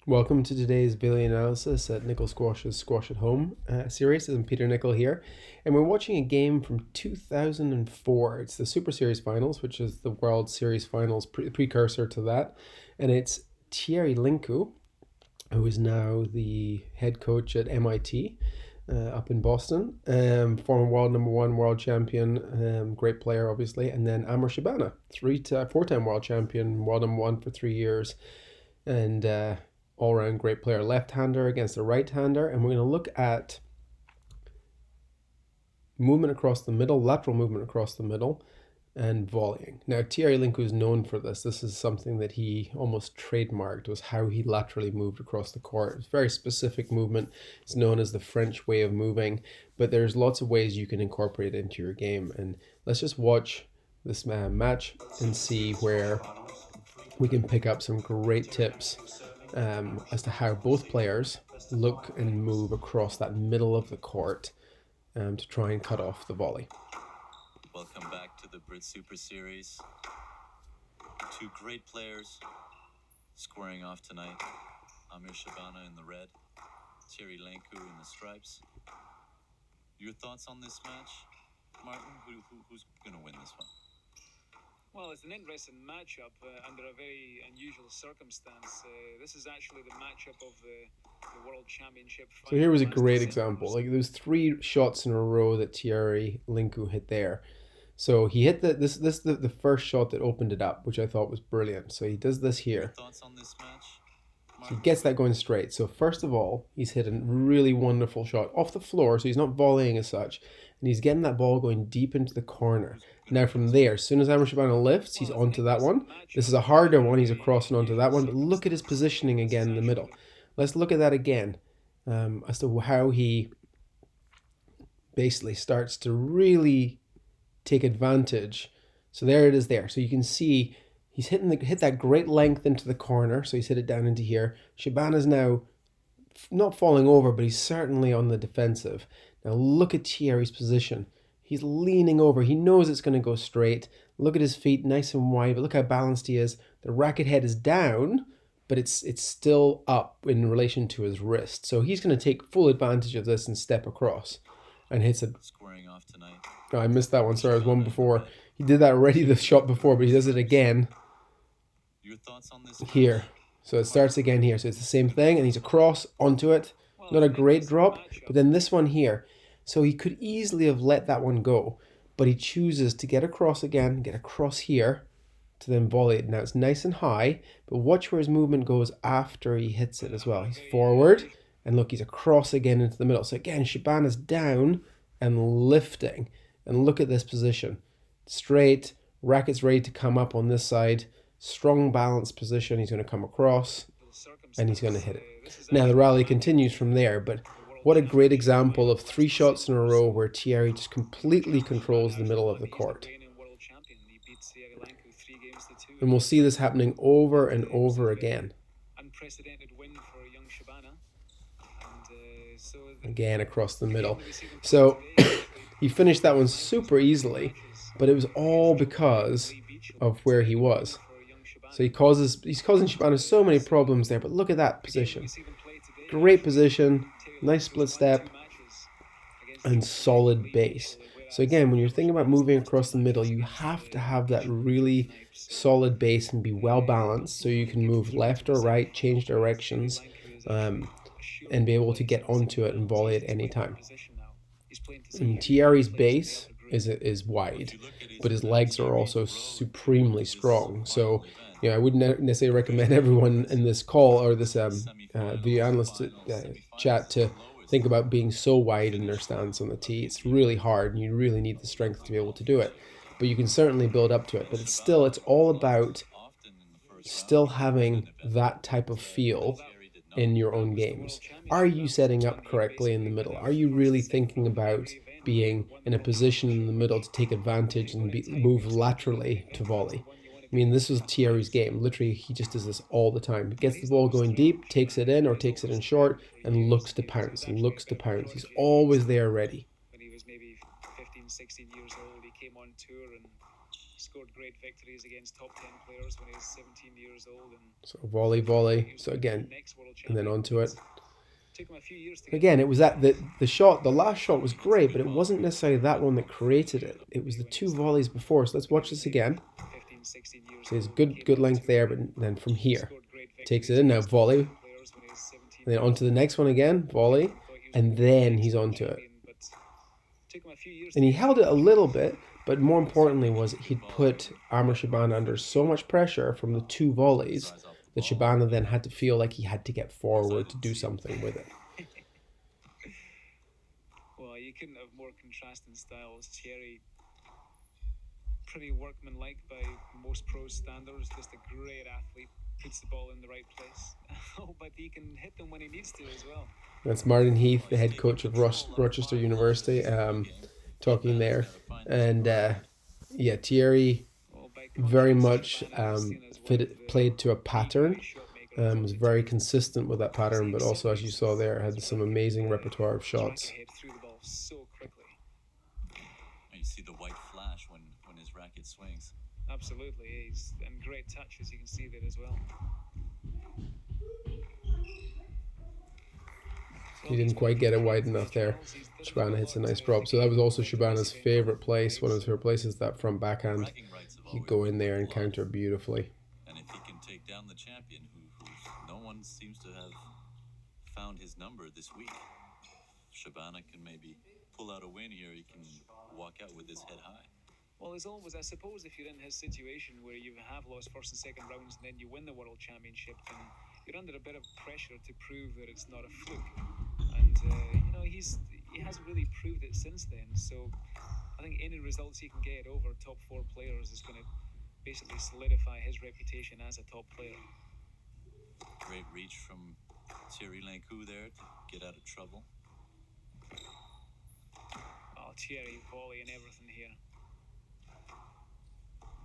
Welcome to today's Volley analysis at Nickel Squash's Squash at Home series. I'm Peter Nickel here, and we're watching a game from 2004. It's the Super Series Finals, which is the World Series Finals precursor to that, and it's Thierry Lincou, who is now the head coach at MIT up in Boston, former world number one, world champion, great player obviously, and then Amr Shabana, four-time world champion, world number one for 3 years, and all-round great player, left-hander against a right-hander. And we're going to look at movement across the middle, lateral movement across the middle, and volleying. Now, Thierry Lincou is known for this. This is something that he almost trademarked, was how he laterally moved across the court. It's a very specific movement. It's known as the French way of moving, but there's lots of ways you can incorporate it into your game. And let's just watch this match and see where we can pick up some great tips as to how both players look and move across that middle of the court to try and cut off the volley. Welcome back to the Brit Super Series. Two great players squaring off tonight. Amir Shabana in the red, Thierry Lincou in the stripes. Your thoughts on this match, Martin? Who's going to win this one? Well, it's an interesting matchup under a very unusual circumstance. This is actually the matchup of the World Championship final. So here was a great example. Like, there's 3 shots in a row that Thierry Lincou hit there. So he hit the first shot that opened it up, which I thought was brilliant. So he does this here. Your thoughts on this match, So he gets that going straight. So first of all, he's hit a really wonderful shot off the floor, so he's not volleying as such, and he's getting that ball going deep into the corner. Now from there, as soon as Amr Shabana lifts, he's onto that one. This is a harder one, he's crossing onto that one, but look at his positioning again in the middle. Let's look at that again, as to how he basically starts to really take advantage. So there it is there. So you can see he's hit that great length into the corner, so he's hit it down into here. Shabana's now not falling over, but he's certainly on the defensive. Now look at Thierry's position. He's leaning over. He knows it's going to go straight. Look at his feet, nice and wide, but look how balanced he is. The racket head is down, but it's still up in relation to his wrist. So he's going to take full advantage of this and step across and hits it. squaring off tonight. Oh, I missed that one. Sorry, I was one before. He did that already, the shot before, but he does it again. Your thoughts on this Here. So it starts again here. So it's the same thing, and he's across onto it. Not a great drop, but then this one here. So he could easily have let that one go, but he chooses to get across again, get across here, to then volley it. Now it's nice and high, but watch where his movement goes after he hits it as well. He's forward, and look, he's across again into the middle. So again, Shabana's down and lifting. And look at this position. Straight, racket's ready to come up on this side. Strong balanced position. He's going to come across and he's going to hit it. Now the rally continues from there, but what a great example of 3 shots in a row where Thierry just completely controls the middle of the court. And we'll see this happening over and over again. Unprecedented win for young Shabana. Again across the middle. So he finished that one super easily, but it was all because of where he was. So he's causing Shabana so many problems there, but look at that position. Great position, nice split step, and solid base. So again, when you're thinking about moving across the middle, you have to have that really solid base and be well balanced so you can move left or right, change directions, and be able to get onto it and volley at any time. And Thierry's base is wide, but his legs are also supremely strong. So, I wouldn't necessarily recommend everyone in this call or this video analyst chat to think about being so wide in their stance on the tee. It's really hard, and you really need the strength to be able to do it. But you can certainly build up to it. But it's all about still having that type of feel in your own games. Are you setting up correctly in the middle? Are you really thinking about being in a position in the middle to take advantage and move laterally to volley? I mean, this was Thierry's game. Literally, he just does this all the time. He gets the ball going deep, takes it in or takes it in short, and looks to pounce, looks to pounce. He's always there ready. When he was maybe 15, 16 years old, he came on tour and scored great victories against top 10 players when he was 17 years old. And So volley, volley. So again, next world and then champion. onto it. Took him a few years to get Again, it was that the shot, the last shot was great, but it wasn't necessarily that one that created it. It was the two volleys before. So let's watch this again. 15, 16 years So it's old, good came length into there, but then from here, scored great takes victories it in now, against volley, players when he was 17 and then onto the next one again, volley, and then he's onto it. but took him a few years And he held it a little bit, but more importantly was he'd put Amr Shabana under so much pressure from the two volleys that Shabana then had to feel like he had to get forward to do something with it. Well, you couldn't have more contrasting styles. Thierry, pretty workmanlike by most pro standards, just a great athlete, puts the ball in the right place. But he can hit them when he needs to as well. That's Martin Heath, the head coach of Rochester University, talking there. And yeah, Thierry very much played to a pattern. Was very consistent with that pattern, but also, as you saw there, had some amazing repertoire of shots. So quickly. You see the white flash when his racket swings. Absolutely, he's and great touch, as you can see there as well. He didn't quite get it wide enough there. Shabana hits a nice drop. So that was also Shabana's favorite place. One of his favorite places, that front backhand. He'd go in there and counter beautifully. And if he can take down the champion, who no one seems to have found his number this week, Shabana can maybe pull out a win here. He can walk out with his head high. Well, there's always, I suppose, if you're in his situation where you have lost first and second rounds and then you win the World Championship, then you're under a bit of pressure to prove that it's not a fluke. And, he hasn't really proved it since then. So I think any results he can get over top four players is going to basically solidify his reputation as a top player. Great reach from Thierry Lincou there to get out of trouble. Oh, Thierry, volley and everything here.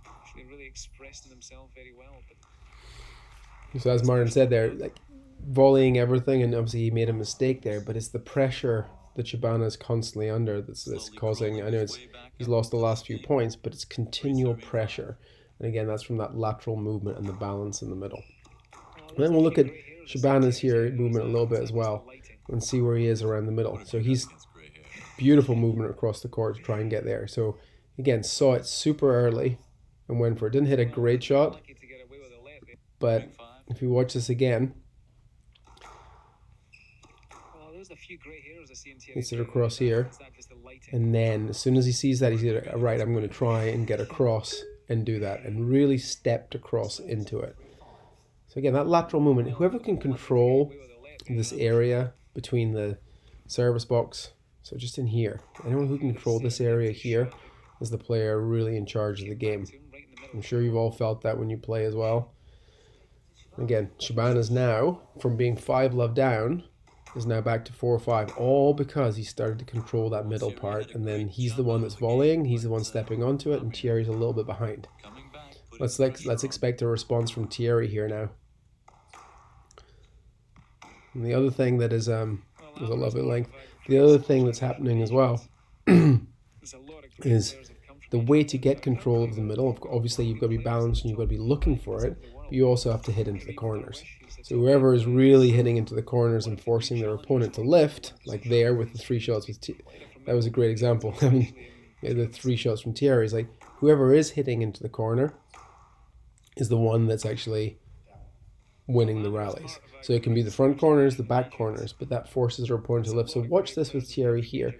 Actually really expressing himself very well. But so as Martin said there, like volleying everything, and obviously he made a mistake there, but it's the pressure that Shabana is constantly under that's causing. I know he's lost the last few points, but it's continual pressure. And again, that's from that lateral movement and the balance in the middle. And then we'll look at Shabana's here movement a little bit as well and see where he is around the middle. So he's beautiful movement across the court to try and get there. So again, saw it super early and went for it. Didn't hit a great shot, but if you watch this again, hits it across here, and then as soon as he sees that, he's going to, right, I'm going to try and get across and do that, and really stepped across into it. So again, that lateral movement, whoever can control this area between the service box, so just in here, anyone who can control this area here is the player really in charge of the game. I'm sure you've all felt that when you play as well. Again, Shabana's now, from being 5-love down, is now back to 4-5, all because he started to control that middle part, and then he's the one that's volleying, he's the one stepping onto it, and Thierry's a little bit behind. Let's expect a response from Thierry here now. And the other thing that is there's a little bit of length. The other thing that's happening as well is the way to get control of the middle. Obviously, you've got to be balanced and you've got to be looking for it, but you also have to hit into the corners. So whoever is really hitting into the corners and forcing their opponent to lift, like there with the 3 shots with that was a great example. I mean, the 3 shots from Thierry is like whoever is hitting into the corner is the one that's actually winning the rallies. So it can be the front corners, the back corners, but that forces their opponent to lift. So watch this with Thierry here.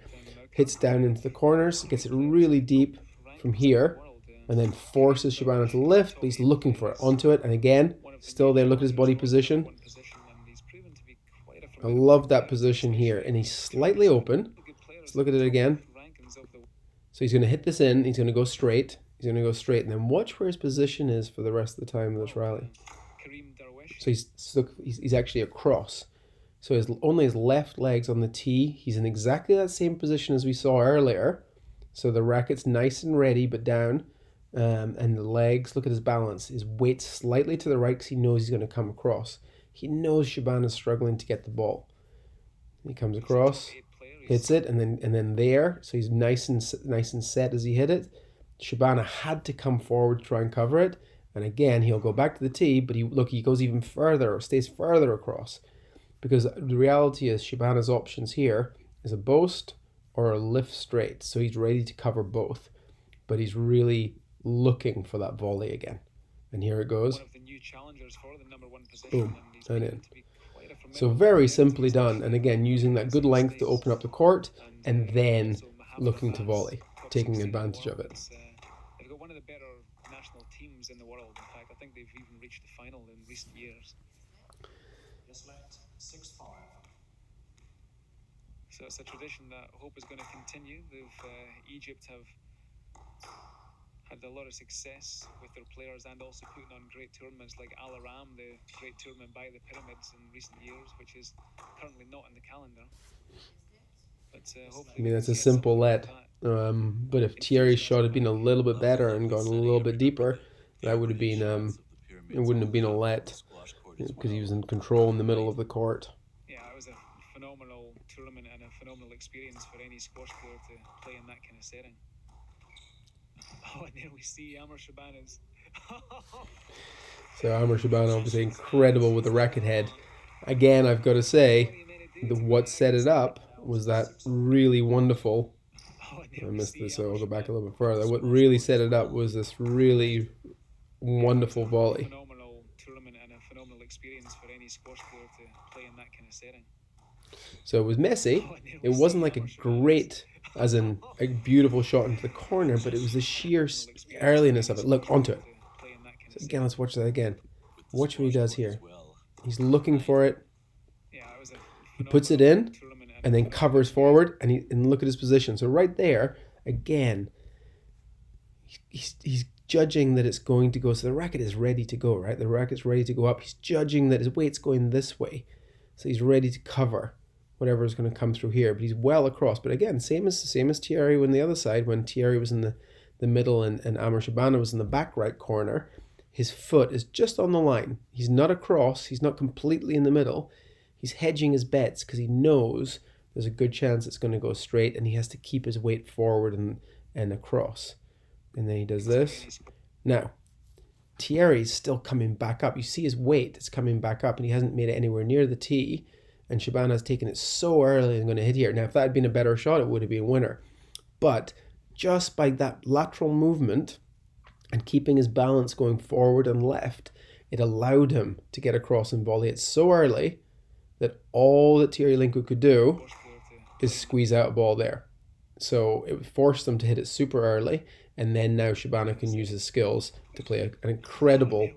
Hits down into the corners, gets it really deep from here, and then forces Shabana to lift, but he's looking for it onto it, and again, still there, look at his body position. I love that position here, and he's slightly open. Let's look at it again. So he's going to hit this in, he's going to go straight, and then watch where his position is for the rest of the time of this rally. So he's actually across. So only his left leg's on the tee. He's in exactly that same position as we saw earlier. So the racket's nice and ready, but down. And the legs, look at his balance. His weight's slightly to the right because he knows he's going to come across. He knows Shabana's struggling to get the ball. He comes across, hits it, and then there. So he's nice and set as he hit it. Shabana had to come forward to try and cover it. And again, he'll go back to the tee, but he goes even further, or stays further across. Because the reality is Shabana's options here is a boast or a lift straight. So he's ready to cover both. But he's really looking for that volley again. And here it goes. One of the new challengers for the #1 position. Boom, he's and in. to be quite a So formidable very opponent. simply done. And again, using that good length to open up the court and then looking to volley, taking advantage of it. They've got one of the better national teams in the world. In fact, I think they've even reached the final in recent years. So it's a tradition that I hope is going to continue. Egypt have had a lot of success with their players and also putting on great tournaments like Al Aram, the great tournament by the pyramids in recent years, which is currently not in the calendar. But hopefully I mean, that's a simple let. But if Thierry's shot had been a little bit better and gone a little bit deeper, that would have been, it wouldn't have been a let because he was in control in the middle of the court. Yeah, it was a phenomenal tournament and a phenomenal experience for any squash player to play in that kind of setting. Oh, and there we see Amr Shabana's. So Amr Shabana obviously incredible with the racket head. Again, I've got to say, what set it up was that really wonderful. I missed this, so I'll go back a little bit further. What really set it up was this really wonderful volley. Phenomenal tournament and a phenomenal experience for any squash player to play in that kind of setting. So it was messy. It wasn't like a great, as in a beautiful shot into the corner, but it was the sheer earliness of it. Look, onto it. So again, let's watch that again. Watch what he does here. He's looking for it. He puts it in and then covers forward, and look at his position. So right there, again, he's judging that it's going to go. So the racket is ready to go, right? The racket's ready to go up. He's judging that his weight's going this way. So he's ready to cover whatever is going to come through here. But he's well across. But again, same as Thierry on the other side, when Thierry was in the middle and Amr Shabana was in the back right corner, his foot is just on the line. He's not across. He's not completely in the middle. He's hedging his bets because he knows there's a good chance it's going to go straight, and he has to keep his weight forward and across. And then he does this. Now, Thierry's still coming back up. You see his weight is coming back up, and he hasn't made it anywhere near the tee. And Shabana's taken it so early and going to hit here. Now, if that had been a better shot, it would have been a winner. But just by that lateral movement and keeping his balance going forward and left, it allowed him to get across and volley it so early that all that Thierry Lincou could do is squeeze out a ball there. So it forced them to hit it super early, and then now Shabana can use his skills to play an incredible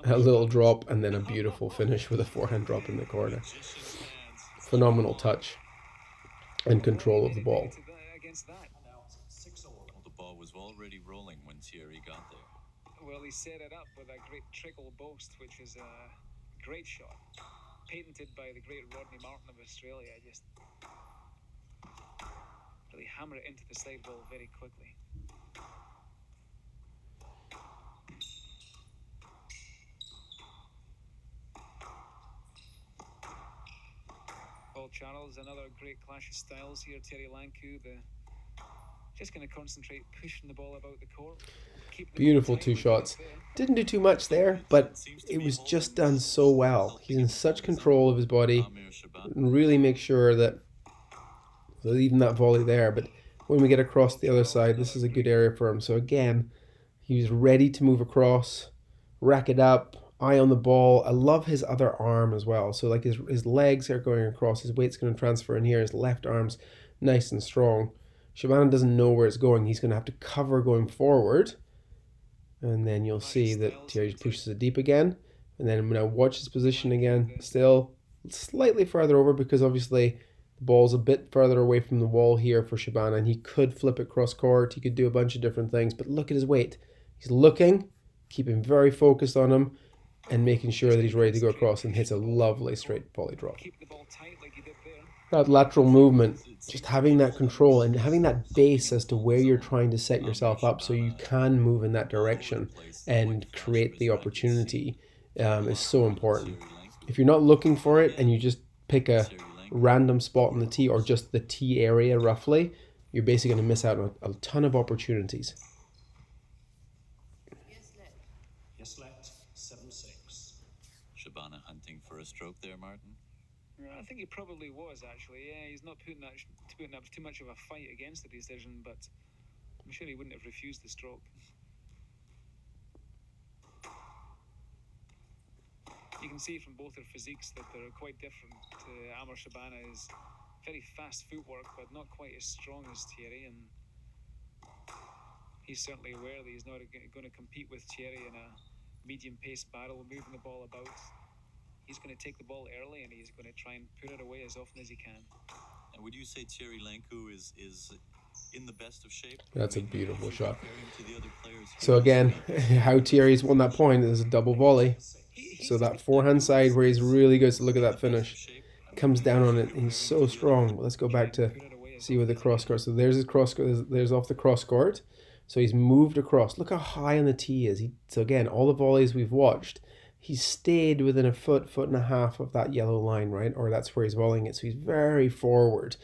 little drop and then a beautiful finish with a forehand drop in the corner. Phenomenal touch and control of the ball. The ball was already rolling when Thierry got there. Well, he set it up with a great trickle boast, which is a great shot. Patented by the great Rodney Martin of Australia. Just really hammer it into the sidewall very quickly. Paul Charles, another great clash of styles here. Terry Lincou, just going to concentrate pushing the ball about the court. Beautiful two shots. Didn't do too much there, but it was just done so well. He's in such control of his body and really make sure that leaving that volley there. But when we get across the other side, this is a good area for him. So again, he was ready to move across, rack it up, eye on the ball. I love his other arm as well. So like his legs are going across, his weight's going to transfer in here. His left arm's nice and strong. Shabana doesn't know where it's going. He's going to have to cover going forward. And then you'll see that Thierry pushes it deep again. And then when I watch his position again, still slightly further over because obviously the ball's a bit further away from the wall here for Shabana. And he could flip it cross court. He could do a bunch of different things. But look at his weight. He's looking, keeping very focused on him, and making sure that he's ready to go across and hits a lovely straight volley drop. That lateral movement, just having that control and having that base as to where you're trying to set yourself up so you can move in that direction and create the opportunity is so important. If you're not looking for it and you just pick a random spot on the tee or just the tee area roughly, you're basically going to miss out on a ton of opportunities. for a stroke there, Martin? I think he probably was, actually. Yeah, he's not putting up too much of a fight against the decision, but I'm sure he wouldn't have refused the stroke. You can see from both their physiques that they're quite different. Amr Shabana is very fast footwork, but not quite as strong as Thierry, and he's certainly aware that he's not going to compete with Thierry in a medium-paced battle, moving the ball about. He's going to take the ball early, and he's going to try and put it away as often as he can. And would you say Thierry Lincou is in the best of shape? That's a beautiful shot. To the other players So again, how Thierry's won that point is a double volley. So that forehand side where he's really good, so look at that finish. Comes down on it, and he's so strong. Let's go back to see where the cross court. So there's his cross court, there's off the cross court. So he's moved across. Look how high on the tee is. So again, all the volleys we've watched, he's stayed within a foot and a half of that yellow line, right? Or that's where he's volleying it. So he's very forward,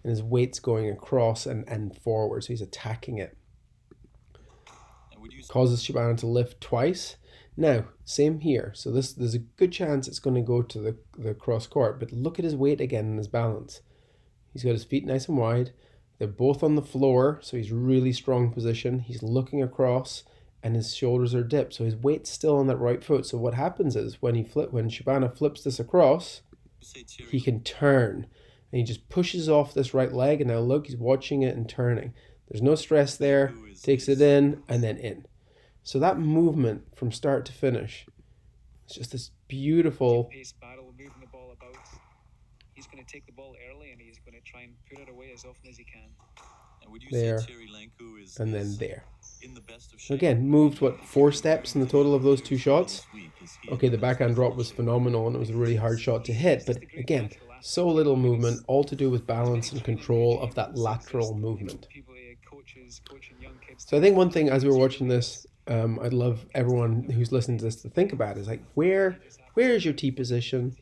and his weight's going across and forward. So he's attacking it. Causes Shabana to lift twice. Now, same here. So there's a good chance it's going to go to the cross court, but look at his weight again and his balance. He's got his feet nice and wide. They're both on the floor, so he's really strong position. He's looking across, and his shoulders are dipped, so his weight's still on that right foot. So what happens is when Shabana flips this across, he can turn, and he just pushes off this right leg, and now look, he's watching it and turning. There's no stress there. Takes it in and then in. So that movement from start to finish, it's just this beautiful pace battle, moving the ball about. He's going to take the ball early, and he's going to try and put it away as often as he can. And would you there, say Thierry Lincou is and then there. In the best of shape? So again, moved 4 steps in the total of those 2 shots. Okay, the backhand drop was phenomenal, and it was a really hard shot to hit. But again, so little movement, all to do with balance and control of that lateral movement. So I think one thing as we were watching this, I'd love everyone who's listening to this to think about is like, where is your tee position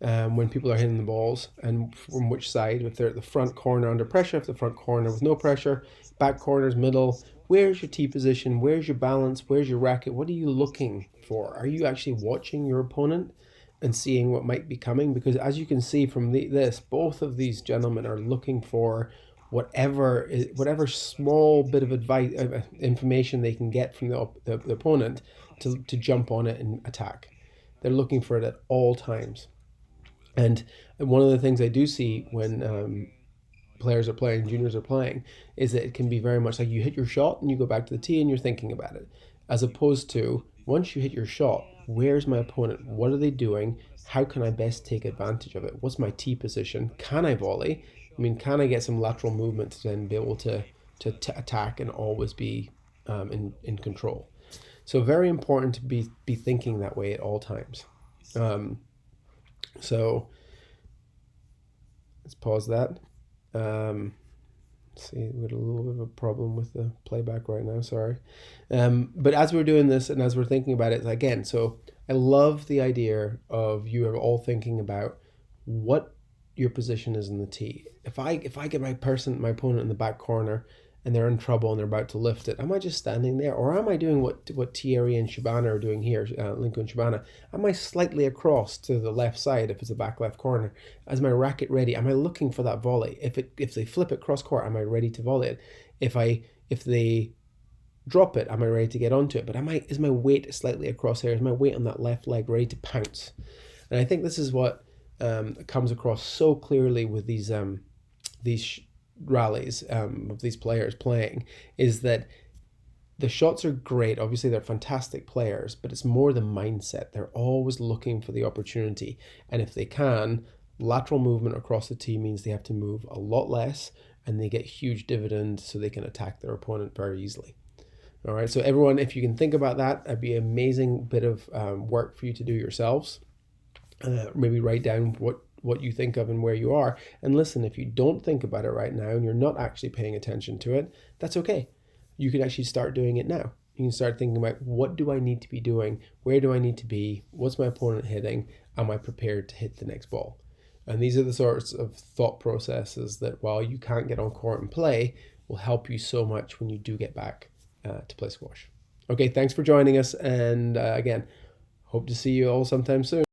when people are hitting the balls, and from which side? If they're at the front corner under pressure, if the front corner with no pressure, back corners, middle. Where's your tee position? Where's your balance? Where's your racket? What are you looking for? Are you actually watching your opponent and seeing what might be coming? Because as you can see from this, both of these gentlemen are looking for whatever small bit of advice, information they can get from the opponent to jump on it and attack. They're looking for it at all times. And one of the things I do see when players are playing, juniors are playing, is that it can be very much like you hit your shot and you go back to the tee and you're thinking about it, as opposed to once you hit your shot, where's my opponent? What are they doing? How can I best take advantage of it? What's my tee position? Can I volley? I mean, can I get some lateral movement to then be able to attack and always be in control? So very important to be thinking that way at all times. So let's pause that. See, we had a little bit of a problem with the playback right now, sorry. But as we're doing this and as we're thinking about it, again, so I love the idea of you are all thinking about what your position is in the tee. If I get my opponent in the back corner and they're in trouble and they're about to lift it, am I just standing there, or am I doing what Thierry and Shabana are doing here, Lincou and Shabana? Am I slightly across to the left side if it's a back left corner? Is my racket ready? Am I looking for that volley? If they flip it cross court, am I ready to volley it? If they drop it, am I ready to get onto it? But is my weight slightly across here? Is my weight on that left leg ready to pounce? And I think this is what comes across so clearly with these rallies of these players playing, is that the shots are great. Obviously, they're fantastic players, but it's more the mindset. They're always looking for the opportunity. And if they can, lateral movement across the tee means they have to move a lot less, and they get huge dividends so they can attack their opponent very easily. All right, so everyone, if you can think about that, that'd be an amazing bit of work for you to do yourselves. Maybe write down what you think of and where you are. And listen, if you don't think about it right now and you're not actually paying attention to it, that's okay. You can actually start doing it now. You can start thinking about, what do I need to be doing? Where do I need to be? What's my opponent hitting? Am I prepared to hit the next ball? And these are the sorts of thought processes that, while you can't get on court and play, will help you so much when you do get back to play squash. Okay, thanks for joining us. And again, hope to see you all sometime soon.